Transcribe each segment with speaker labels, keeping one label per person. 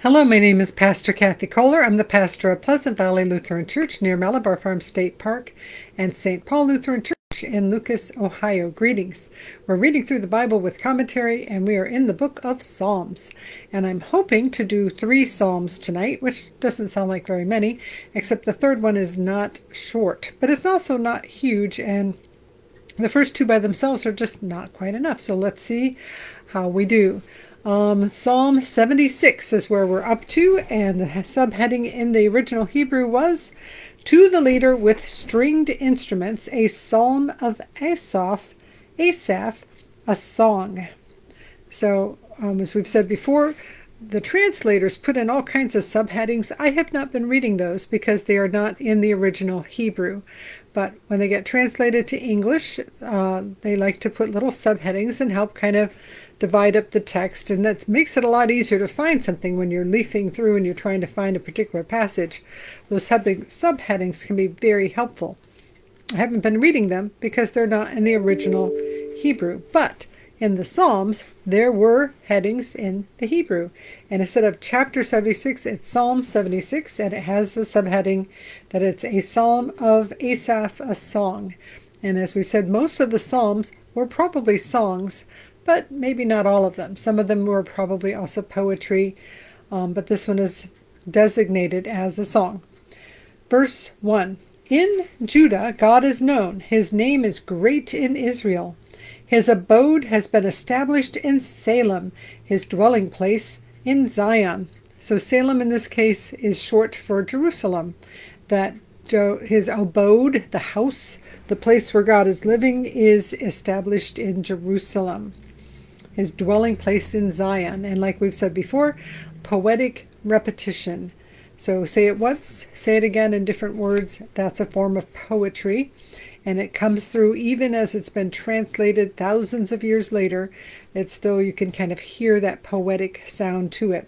Speaker 1: Hello, my name is Pastor Kris Kollar. I'm the pastor of Pleasant Valley Lutheran Church near Malabar Farm State Park and St. Paul Lutheran Church in Lucas, Ohio. Greetings. We're reading through the Bible with commentary, and we are in the book of Psalms. And I'm hoping to do 3 Psalms tonight, which doesn't sound like very many, except the third one is not short, but it's also not huge, and the first 2 by themselves are just not quite enough. So let's see how we do. Psalm 76 is where we're up to, and the subheading in the original Hebrew was, "To the leader with stringed instruments, a psalm of Asaph, a song." So, as we've said before, the translators put in all kinds of subheadings. I have not been reading those because they are not in the original Hebrew. But when they get translated to English, they like to put little subheadings and help kind of divide up the text, and that makes it a lot easier to find something when you're leafing through and you're trying to find a particular passage. Those subheadings can be very helpful. I haven't been reading them because they're not in the original Hebrew, but in the Psalms there were headings in the Hebrew, and instead of chapter 76 it's Psalm 76, and it has the subheading that it's a psalm of Asaph, a song. And as we've said, most of the Psalms were probably songs, but maybe not all of them. Some of them were probably also poetry, but this one is designated as a song. Verse 1, "In Judah God is known. His name is great in Israel. His abode has been established in Salem, his dwelling place in Zion." So Salem in this case is short for Jerusalem. That his abode, the house, the place where God is living, is established in Jerusalem. His dwelling place in Zion. And like we've said before, poetic repetition. So say it once, say it again in different words. That's a form of poetry. And it comes through even as it's been translated thousands of years later. It's still, you can kind of hear that poetic sound to it.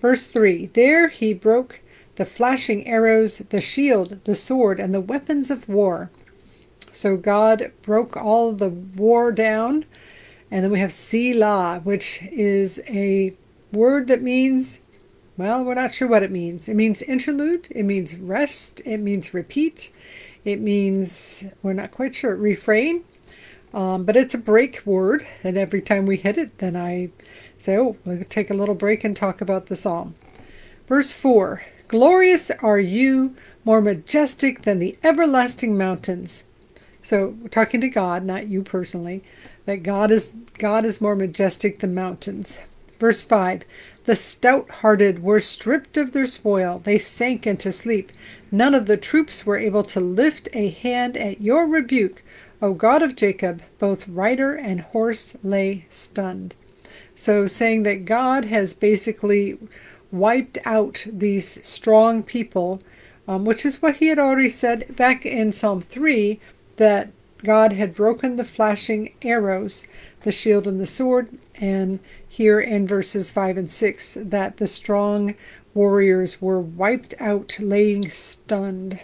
Speaker 1: Verse 3, "There he broke the flashing arrows, the shield, the sword, and the weapons of war." So God broke all the war down. And then we have Selah, which is a word that means, well, we're not sure what it means. It means interlude, it means rest, it means repeat, it means, we're not quite sure, refrain. But it's a break word, and every time we hit it, then I say, oh, we'll take a little break and talk about the psalm. Verse 4, "Glorious are you, more majestic than the everlasting mountains." So we're talking to God, not you personally, that God is more majestic than mountains. Verse 5, "The stout-hearted were stripped of their spoil. They sank into sleep. None of the troops were able to lift a hand at your rebuke. O God of Jacob, both rider and horse lay stunned." So saying that God has basically wiped out these strong people, which is what he had already said back in Psalm 3, that God had broken the flashing arrows, the shield and the sword, and here in verses 5 and 6, that the strong warriors were wiped out, laying stunned.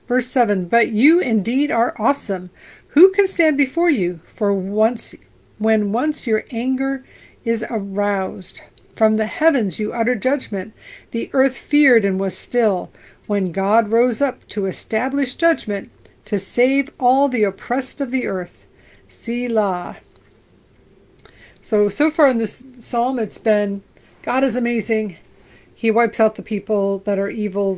Speaker 1: Verse 7, "But you indeed are awesome. Who can stand before you? For when once your anger is aroused. From the heavens you utter judgment. The earth feared and was still. When God rose up to establish judgment, to save all the oppressed of the earth. Selah." So far in this psalm, it's been, God is amazing. He wipes out the people that are evil.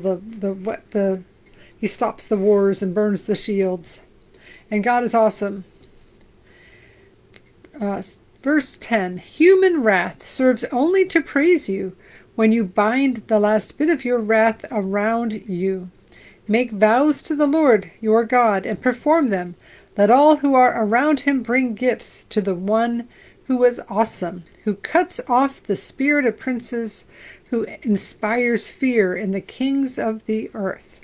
Speaker 1: He stops the wars and burns the shields. And God is awesome. Verse 10, "Human wrath serves only to praise you when you bind the last bit of your wrath around you. Make vows to the Lord your God and perform them. Let all who are around him bring gifts to the one who is awesome, who cuts off the spirit of princes, who inspires fear in the kings of the earth."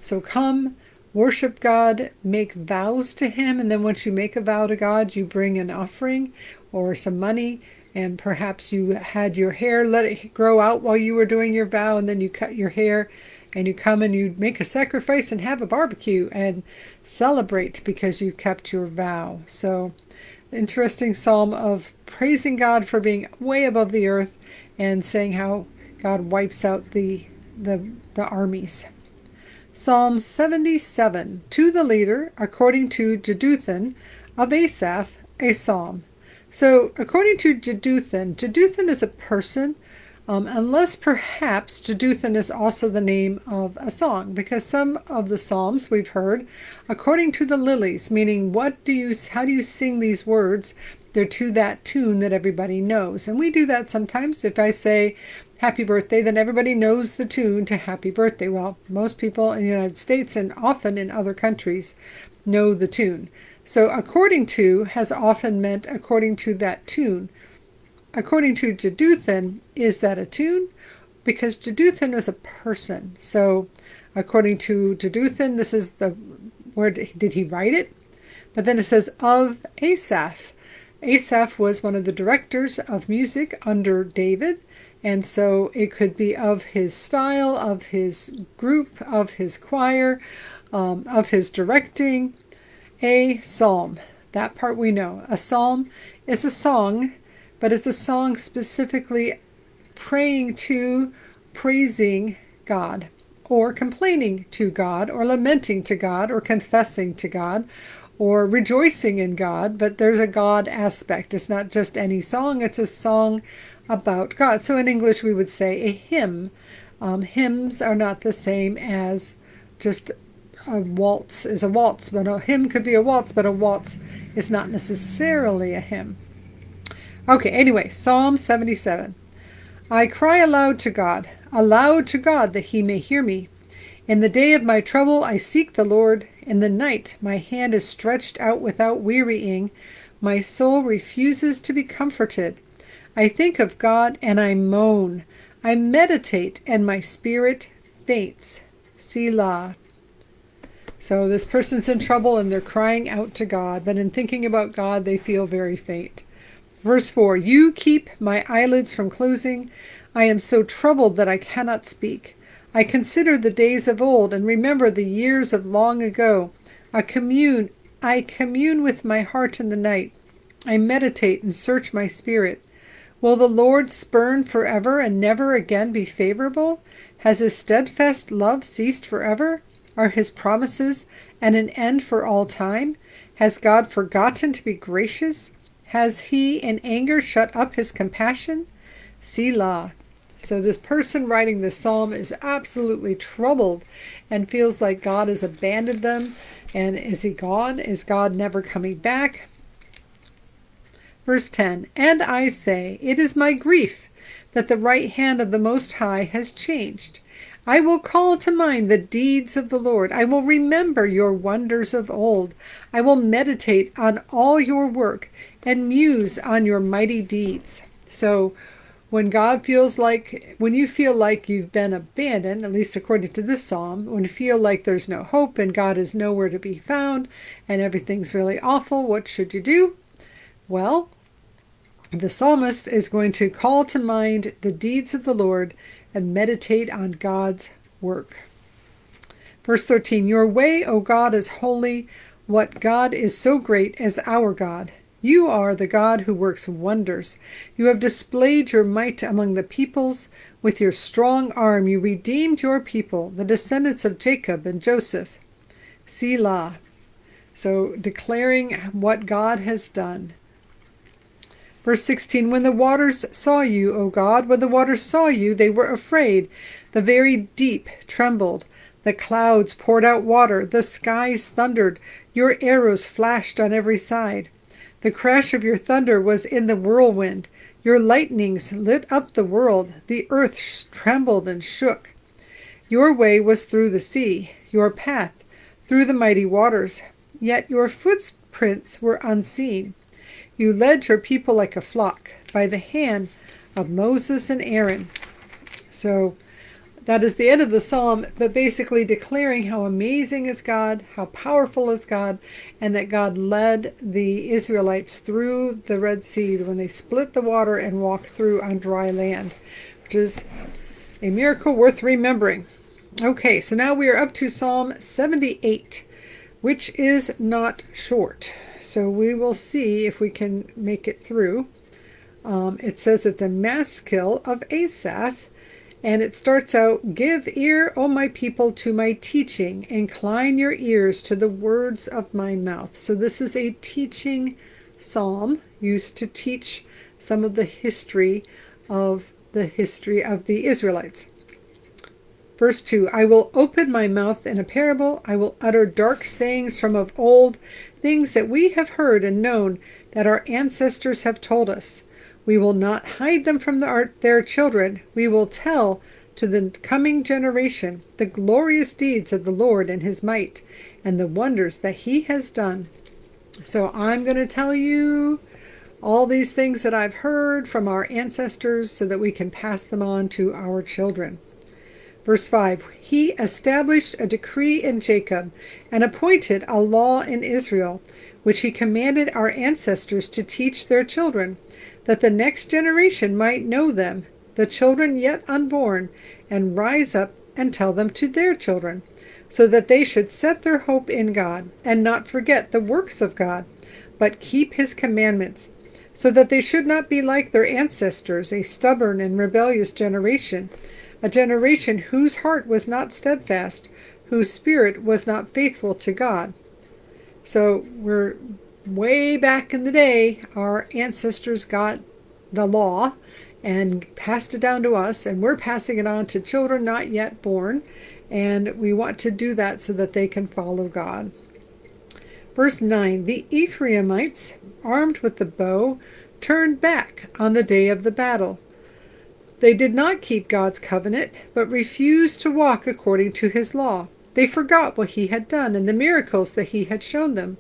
Speaker 1: So come, worship God, make vows to him, and then once you make a vow to God, you bring an offering or some money, and perhaps you had your hair, let it grow out while you were doing your vow, and then you cut your hair, and you come and you make a sacrifice and have a barbecue and celebrate because you kept your vow. So interesting psalm of praising God for being way above the earth and saying how God wipes out the armies. Psalm 77, to the leader, according to Jeduthun of Asaph, a psalm. So, according to Jeduthun is a person, unless perhaps Jeduthun is also the name of a song, because some of the psalms we've heard, according to the lilies, meaning how do you sing these words? They're to that tune that everybody knows. And we do that sometimes. If I say happy birthday, then everybody knows the tune to happy birthday. Well, most people in the United States and often in other countries know the tune. So according to has often meant according to that tune. According to Jeduthun, is that a tune? Because Jeduthun was a person. So according to Jeduthun, this is where did he write it? But then it says of Asaph. Asaph was one of the directors of music under David, and so it could be of his style, of his group, of his choir, of his directing. A psalm. That part we know. A psalm is a song, but it's a song specifically praying to, praising God, or complaining to God, or lamenting to God, or confessing to God, or rejoicing in God, but there's a God aspect. It's not just any song, it's a song about God. So in English we would say a hymn. Hymns are not the same as just a waltz is a waltz, but a hymn could be a waltz, but a waltz is not necessarily a hymn. Okay, anyway, Psalm 77. I cry aloud to God that he may hear me. In the day of my trouble I seek the Lord. In the night my hand is stretched out without wearying. My soul refuses to be comforted. I think of God and I moan. I meditate and my spirit faints. Selah. So this person's in trouble and they're crying out to God, but in thinking about God they feel very faint. Verse 4, you keep my eyelids from closing. I am so troubled that I cannot speak. I consider the days of old and remember the years of long ago. I commune with my heart in the night. I meditate and search my spirit. Will the Lord spurn forever and never again be favorable? Has his steadfast love ceased forever? Are his promises at an end for all time? Has God forgotten to be gracious? Has he in anger shut up his compassion? Selah. So this person writing this psalm is absolutely troubled and feels like God has abandoned them. And is he gone? Is God never coming back? Verse 10, and I say, it is my grief that the right hand of the Most High has changed. I will call to mind the deeds of the Lord. I will remember your wonders of old. I will meditate on all your work and muse on your mighty deeds. So when you feel like you've been abandoned, at least according to this psalm, when you feel like there's no hope and God is nowhere to be found and everything's really awful, what should you do? Well, the psalmist is going to call to mind the deeds of the Lord and meditate on God's work. Verse 13, your way, O God, is holy. What God is so great as our God? You are the God who works wonders. You have displayed your might among the peoples. With your strong arm you redeemed your people, the descendants of Jacob and Joseph. Selah. So declaring what God has done. Verse 16, when the waters saw you, O God, when the waters saw you, they were afraid. The very deep trembled. The clouds poured out water. The skies thundered. Your arrows flashed on every side. The crash of your thunder was in the whirlwind. Your lightnings lit up the world. The earth trembled and shook. Your way was through the sea, your path through the mighty waters. Yet your footprints were unseen. You led your people like a flock by the hand of Moses and Aaron. So that is the end of the psalm, but basically declaring how amazing is God, how powerful is God, and that God led the Israelites through the Red Sea when they split the water and walked through on dry land, which is a miracle worth remembering. Okay, so now we are up to Psalm 78, which is not short. So we will see if we can make it through. It says it's a maskil of Asaph, And it starts out, "Give ear, O my people, to my teaching. Incline your ears to the words of my mouth." So this is a teaching psalm used to teach some of the history of the Israelites. Verse 2, "I will open my mouth in a parable. I will utter dark sayings from of old, things that we have heard and known, that our ancestors have told us. We will not hide them from their children. We will tell to the coming generation the glorious deeds of the Lord and his might, and the wonders that he has done." So I'm going to tell you all these things that I've heard from our ancestors so that we can pass them on to our children. Verse 5, "He established a decree in Jacob and appointed a law in Israel, which he commanded our ancestors to teach their children, that the next generation might know them, the children yet unborn, and rise up and tell them to their children, so that they should set their hope in God, and not forget the works of God, but keep his commandments, so that they should not be like their ancestors, a stubborn and rebellious generation, a generation whose heart was not steadfast, whose spirit was not faithful to God." So we're way back in the day, our ancestors got the law and passed it down to us, and we're passing it on to children not yet born, and we want to do that so that they can follow God. Verse 9, "The Ephraimites, armed with the bow, turned back on the day of the battle. They did not keep God's covenant, but refused to walk according to his law. They forgot what he had done and the miracles that he had shown them.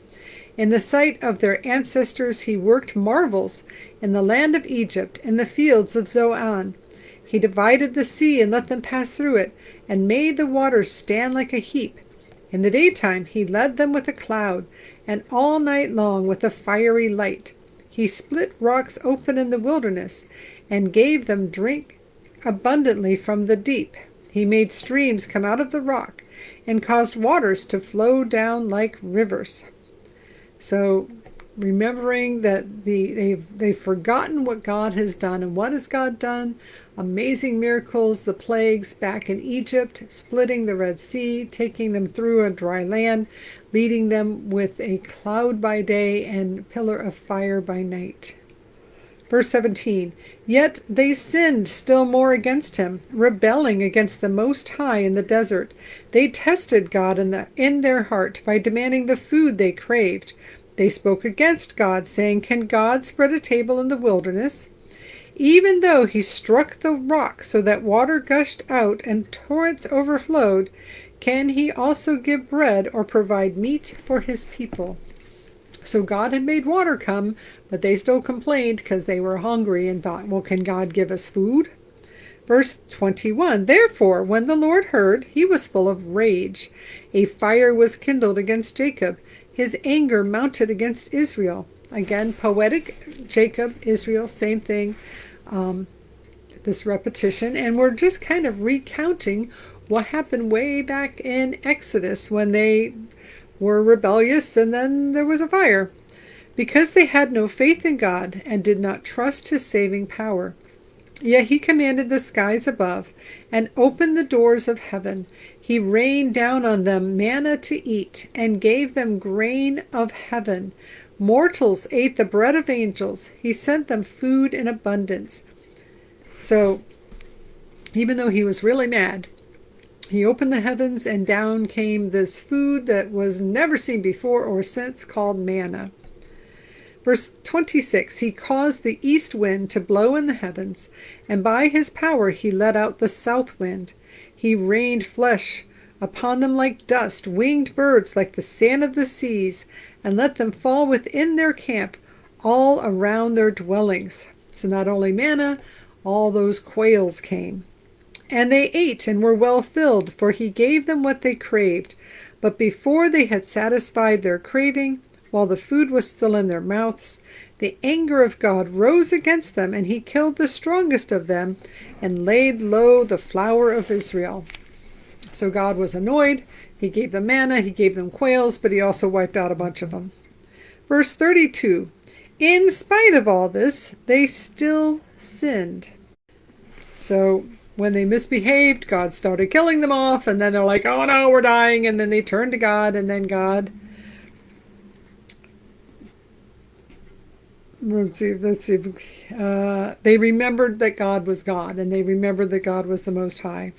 Speaker 1: In the sight of their ancestors he worked marvels in the land of Egypt, in the fields of Zoan. He divided the sea and let them pass through it, and made the waters stand like a heap. In the daytime he led them with a cloud, and all night long with a fiery light. He split rocks open in the wilderness, and gave them drink abundantly from the deep. He made streams come out of the rock, and caused waters to flow down like rivers." So remembering that they've forgotten what God has done. And what has God done? Amazing miracles, the plagues back in Egypt, splitting the Red Sea, taking them through a dry land, leading them with a cloud by day and pillar of fire by night. Verse 17, "Yet they sinned still more against him, rebelling against the Most High in the desert. They tested God in their heart by demanding the food they craved. They spoke against God, saying, 'Can God spread a table in the wilderness?' Even though he struck the rock so that water gushed out and torrents overflowed, can he also give bread or provide meat for his people?" So God had made water come, but they still complained because they were hungry and thought, well, can God give us food? Verse 21, "Therefore, when the Lord heard, he was full of rage. A fire was kindled against Jacob. His anger mounted against Israel." Again, poetic, Jacob, Israel, same thing, this repetition. And we're just kind of recounting what happened way back in Exodus when they were rebellious and then there was a fire. "Because they had no faith in God and did not trust his saving power. Yet he commanded the skies above and opened the doors of heaven. He rained down on them manna to eat and gave them grain of heaven. Mortals ate the bread of angels. He sent them food in abundance." So even though he was really mad, he opened the heavens and down came this food that was never seen before or since, called manna. Verse 26, "He caused the east wind to blow in the heavens, and by his power he let out the south wind. He rained flesh upon them like dust, winged birds like the sand of the seas, and let them fall within their camp, all around their dwellings." So not only manna, all those quails came. "And they ate and were well filled, for he gave them what they craved. But before they had satisfied their craving, while the food was still in their mouths, the anger of God rose against them, and he killed the strongest of them and laid low the flower of Israel." So God was annoyed. He gave them manna, he gave them quails, but he also wiped out a bunch of them. Verse 32, "In spite of all this, they still sinned." So when they misbehaved, God started killing them off, and then they're like, oh no, we're dying, and then they turned to God, and then God, let's see, they remembered that God was God, and they remembered that God was the Most High.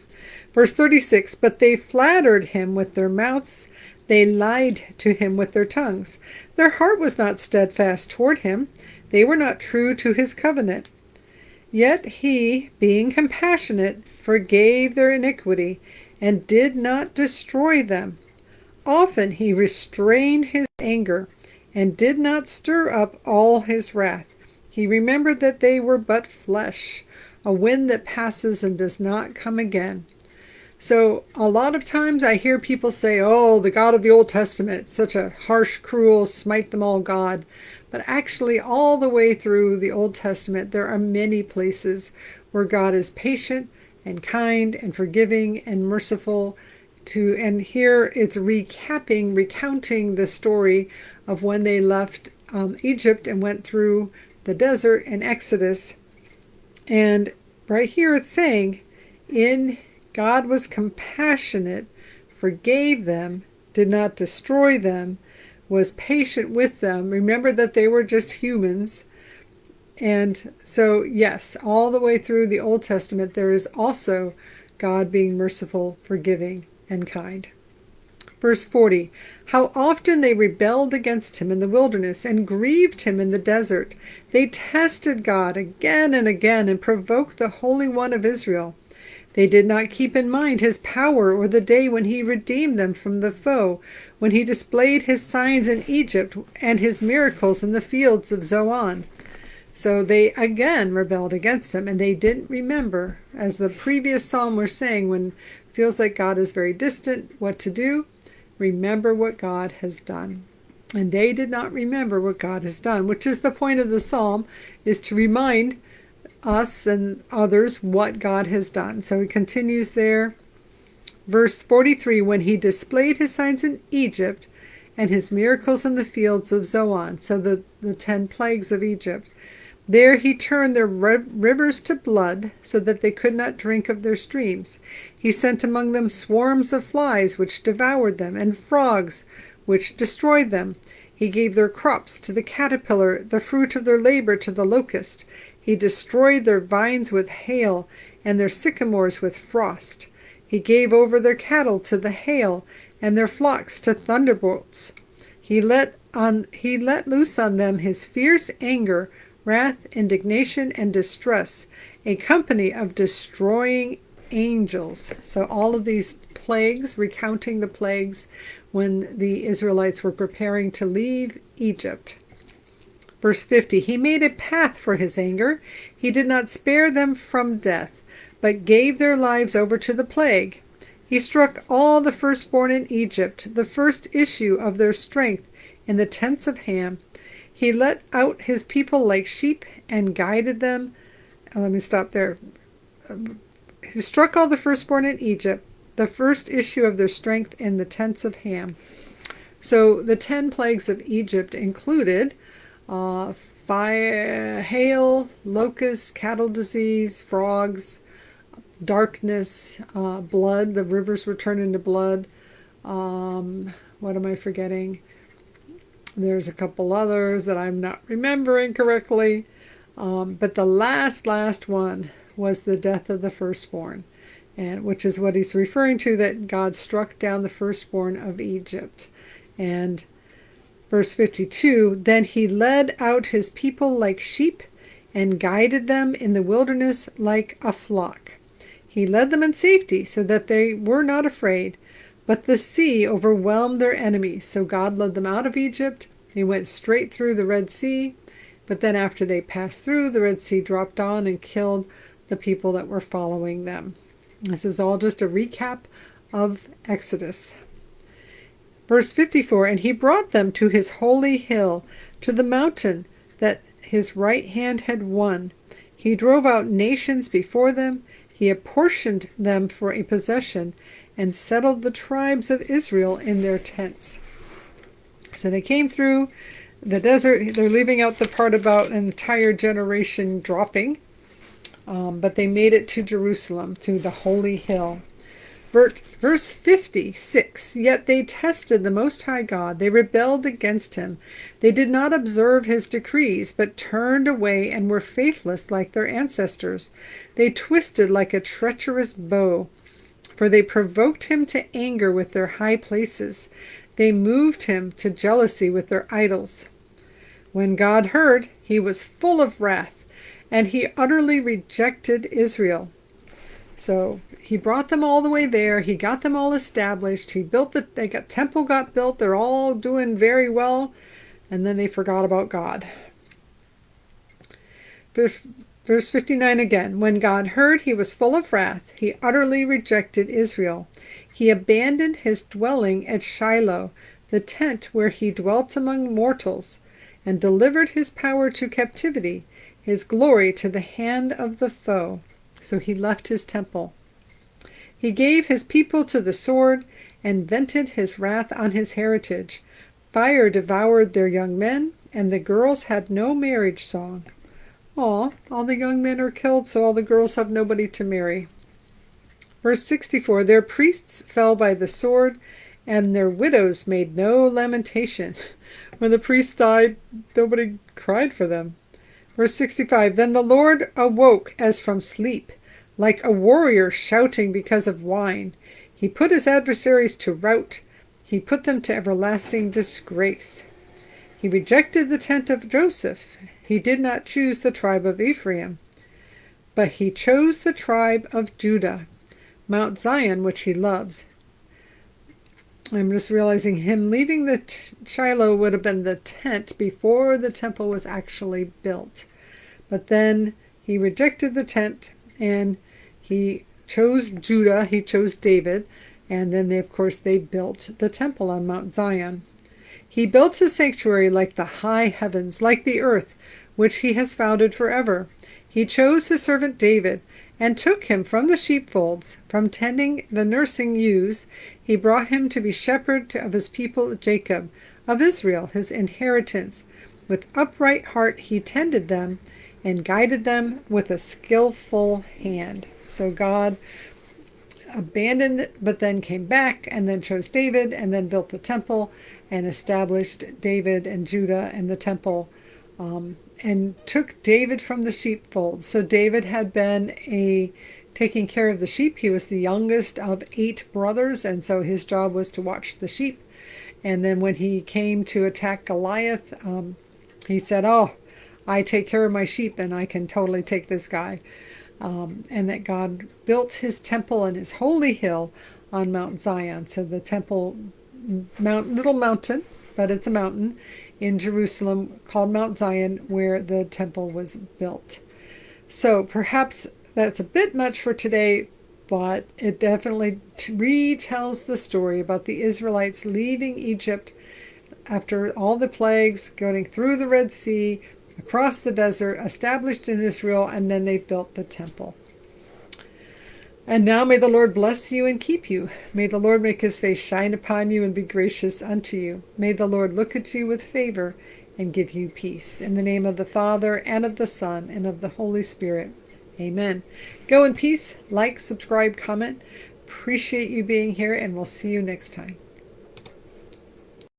Speaker 1: Verse 36, but they flattered him with their mouths, they lied to him with their tongues. Their heart was not steadfast toward him, they were not true to his covenant. Yet he, being compassionate, forgave their iniquity, and did not destroy them. Often he restrained his anger, and did not stir up all his wrath. He remembered that they were but flesh, a wind that passes and does not come again. So a lot of times I hear people say, oh, the God of the Old Testament, such a harsh, cruel, smite them all God. But actually, all the way through the Old Testament, there are many places where God is patient and kind and forgiving and merciful. And here it's recounting the story of when they left Egypt and went through the desert in Exodus. And right here it's saying, God was compassionate, forgave them, did not destroy them, was patient with them. Remember that they were just humans. And so, yes, all the way through the Old Testament, there is also God being merciful, forgiving, and kind. Verse 40, how often they rebelled against him in the wilderness and grieved him in the desert. They tested God again and again and provoked the Holy One of Israel. They did not keep in mind his power or the day when he redeemed them from the foe, when he displayed his signs in Egypt and his miracles in the fields of Zoan. So they again rebelled against him, and they didn't remember, as the previous psalm was saying, when it feels like God is very distant, what to do. Remember what God has done. And they did not remember what God has done, which is the point of the psalm, is to remind us and others what God has done. So he continues there. Verse 43, when he displayed his signs in Egypt and his miracles in the fields of Zoan, so the 10 plagues of Egypt, there he turned their rivers to blood so that they could not drink of their streams. He sent among them swarms of flies which devoured them, and frogs which destroyed them. He gave their crops to the caterpillar, the fruit of their labor to the locust. He destroyed their vines with hail, and their sycamores with frost. He gave over their cattle to the hail, and their flocks to thunderbolts. He let loose on them his fierce anger, wrath, indignation, and distress, a company of destroying angels. So all of these plagues, recounting the plagues when the Israelites were preparing to leave Egypt. Verse 50, he made a path for his anger. He did not spare them from death, but gave their lives over to the plague. He struck all the firstborn in Egypt, the first issue of their strength in the tents of Ham. He let out his people like sheep and guided them. Let me stop there. He struck all the firstborn in Egypt, the first issue of their strength in the tents of Ham. So the 10 plagues of Egypt included fire, hail, locusts, cattle disease, frogs, darkness, blood. The rivers were turned into blood. What am I forgetting? There's a couple others that I'm not remembering correctly. But the last one was the death of the firstborn, and which is what he's referring to, that God struck down the firstborn of Egypt. And verse 52, then he led out his people like sheep and guided them in the wilderness like a flock. He led them in safety so that they were not afraid, but the sea overwhelmed their enemies. So God led them out of Egypt. He went straight through the Red Sea, but then after they passed through, the Red Sea dropped on and killed the people that were following them. This is all just a recap of Exodus. Verse 54, and he brought them to his holy hill, to the mountain that his right hand had won. He drove out nations before them. He apportioned them for a possession and settled the tribes of Israel in their tents. So they came through the desert. They're leaving out the part about an entire generation dropping. but they made it to Jerusalem, to the holy hill. Verse 56, yet they tested the Most High God. They rebelled against him. They did not observe his decrees, but turned away and were faithless like their ancestors. They twisted like a treacherous bow, for they provoked him to anger with their high places. They moved him to jealousy with their idols. When God heard, he was full of wrath, and he utterly rejected Israel. So he brought them all the way there. He got them all established. He built temple got built. They're all doing very well. And then they forgot about God. Verse 59 again. When God heard, he was full of wrath. He utterly rejected Israel. He abandoned his dwelling at Shiloh, the tent where he dwelt among mortals, and delivered his power to captivity, his glory to the hand of the foe. So he left his temple. He gave his people to the sword and vented his wrath on his heritage. Fire devoured their young men, and the girls had no marriage song. All the young men are killed, so all the girls have nobody to marry. Verse 64, their priests fell by the sword, and their widows made no lamentation. When the priests died, nobody cried for them. Verse 65, then the Lord awoke as from sleep, like a warrior shouting because of wine. He put his adversaries to rout. He put them to everlasting disgrace. He rejected the tent of Joseph. He did not choose the tribe of Ephraim, but he chose the tribe of Judah, Mount Zion, which he loves. I'm just realizing him leaving the Shiloh would have been the tent before the temple was actually built. But then he rejected the tent and he chose Judah, he chose David, and then of course they built the temple on Mount Zion. He built his sanctuary like the high heavens, like the earth, which he has founded forever. He chose his servant David and took him from the sheepfolds, from tending the nursing ewes. He brought him to be shepherd of his people Jacob, of Israel, his inheritance. With upright heart he tended them and guided them with a skillful hand. So God abandoned it, but then came back and then chose David and then built the temple and established David and Judah and the temple, and took David from the sheepfold. So David had been taking care of the sheep. He was the youngest of 8 brothers, and so his job was to watch the sheep. And then when he came to attack Goliath, he said, I take care of my sheep and I can totally take this guy. And that God built his temple and his holy hill on Mount Zion. So the temple, little mountain, but it's a mountain in Jerusalem called Mount Zion, where the temple was built. So perhaps that's a bit much for today, but it definitely retells the story about the Israelites leaving Egypt after all the plagues, going through the Red Sea, across the desert, established in Israel, and then they built the temple. And now may the Lord bless you and keep you. May the Lord make his face shine upon you and be gracious unto you. May the Lord look at you with favor and give you peace. In the name of the Father, and of the Son, and of the Holy Spirit. Amen. Go in peace. Like, subscribe, comment. Appreciate you being here, and we'll see you next time.